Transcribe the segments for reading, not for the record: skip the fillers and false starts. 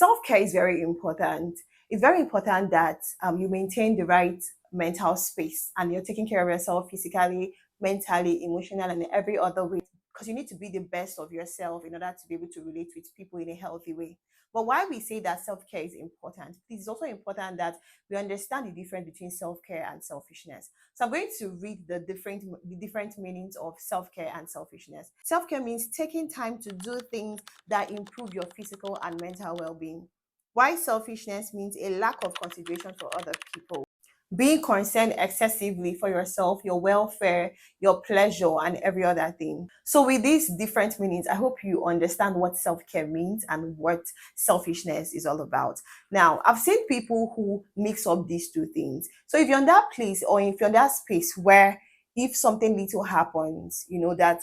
Self-care is very important. It's very important that you maintain the right mental space and you're taking care of yourself physically, mentally, emotionally, and every other way, because you need to be the best of yourself in order to be able to relate with people in a healthy way. But why we say that self-care is important, it's also important that we understand the difference between self-care and selfishness. So I'm going to read the different meanings of self-care and selfishness. Self-care means taking time to do things that improve your physical and mental well-being. Why selfishness means a lack of consideration for other people, being concerned excessively for yourself, your welfare, your pleasure, and every other thing. So, with these different meanings, I hope you understand what self care means and what selfishness is all about. Now, I've seen people who mix up these two things. So, if you're in that place or if you're in that space where if something little happens, that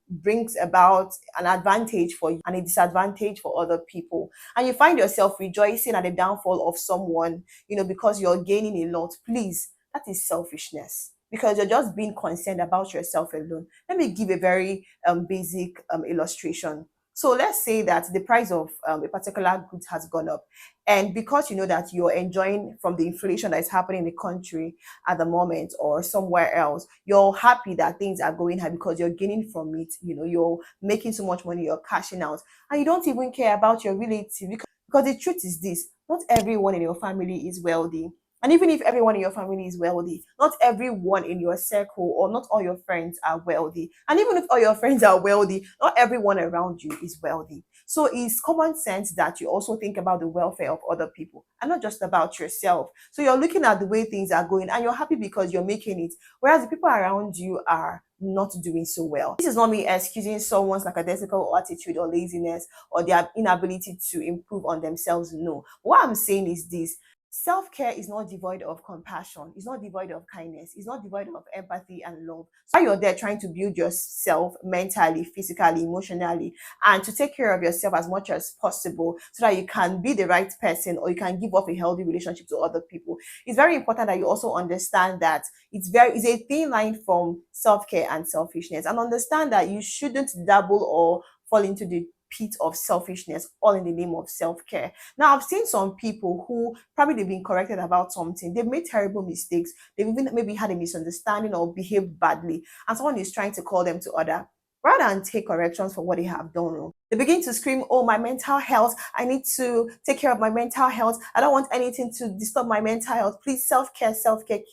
brings about an advantage for you and a disadvantage for other people, and you find yourself rejoicing at the downfall of someone, because you're gaining a lot, please, that is selfishness because you're just being concerned about yourself alone. Let me give a very basic illustration. So let's say that the price of a particular good has gone up, and because you know that you're enjoying from the inflation that is happening in the country at the moment or somewhere else, you're happy that things are going high because you're gaining from it. You're making so much money, you're cashing out, and you don't even care about your relative because the truth is this: not everyone in your family is wealthy. And even if everyone in your family is wealthy, not everyone in your circle or not all your friends are wealthy. And even if all your friends are wealthy, not everyone around you is wealthy. So it's common sense that you also think about the welfare of other people and not just about yourself. So you're looking at the way things are going and you're happy because you're making it, whereas the people around you are not doing so well. This is not me excusing someone's lackadaisical attitude or laziness or their inability to improve on themselves. No. What I'm saying is this: self-care is not devoid of compassion, it's not devoid of kindness, it's not devoid of empathy and love. So you're there trying to build yourself mentally, physically, emotionally, and to take care of yourself as much as possible so that you can be the right person or you can give off a healthy relationship to other people. It's very important that you also understand that it's a thin line from self-care and selfishness, and understand that you shouldn't dabble or fall into the pit of selfishness all in the name of self-care. Now, I've seen some people who probably they've been corrected about something, they've made terrible mistakes, they've even maybe had a misunderstanding or behaved badly, and someone is trying to call them to order. Rather than take corrections for what they have done wrong, they begin to scream, "Oh, my mental health! I need to take care of my mental health. I don't want anything to disturb my mental health. Please, self care,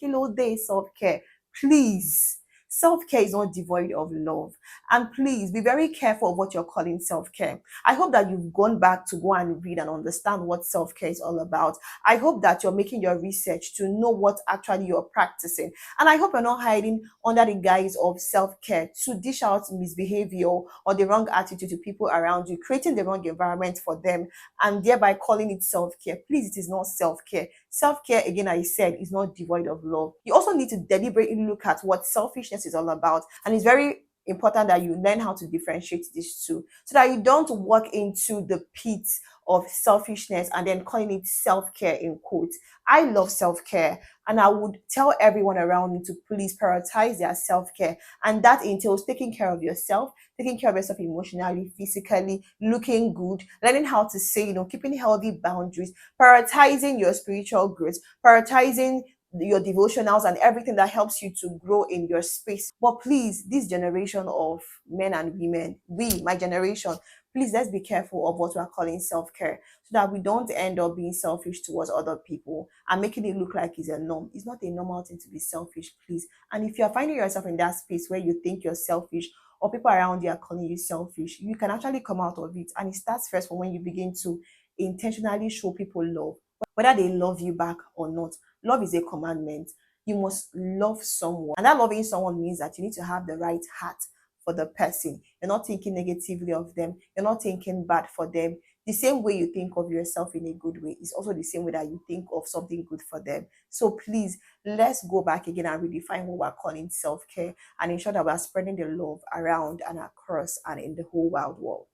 kilo day self care. Please." Self care is not devoid of love. And please be very careful of what you're calling self care. I hope that you've gone back to go and read and understand what self care is all about. I hope that you're making your research to know what actually you're practicing. And I hope you're not hiding under the guise of self care to dish out misbehavior or the wrong attitude to people around you, creating the wrong environment for them, and thereby calling it self care. Please, it is not self care. Self care, again, I said, is not devoid of love. You also need to deliberately look at what selfishness is all about. And it's very important that you learn how to differentiate these two so that you don't walk into the pit of selfishness and then calling it self-care in quotes. I love self-care and I would tell everyone around me to please prioritize their self-care, and that entails taking care of yourself, taking care of yourself emotionally, physically, looking good, learning how to say, keeping healthy boundaries, prioritizing your spiritual growth, prioritizing your devotionals and everything that helps you to grow in your space. But please, this generation of men and women, my generation, please let's be careful of what we are calling self-care so that we don't end up being selfish towards other people and making it look like it's a norm. It's not a normal thing to be selfish, please. And if you're finding yourself in that space where you think you're selfish or people around you are calling you selfish, you can actually come out of it. And it starts first from when you begin to intentionally show people love, whether they love you back or not. Love is a commandment. You must love someone. And that loving someone means that you need to have the right heart for the person. You're not thinking negatively of them. You're not thinking bad for them. The same way you think of yourself in a good way is also the same way that you think of something good for them. So please, let's go back again and redefine what we're calling self-care and ensure that we're spreading the love around and across and in the whole wide world.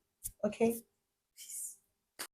Okay?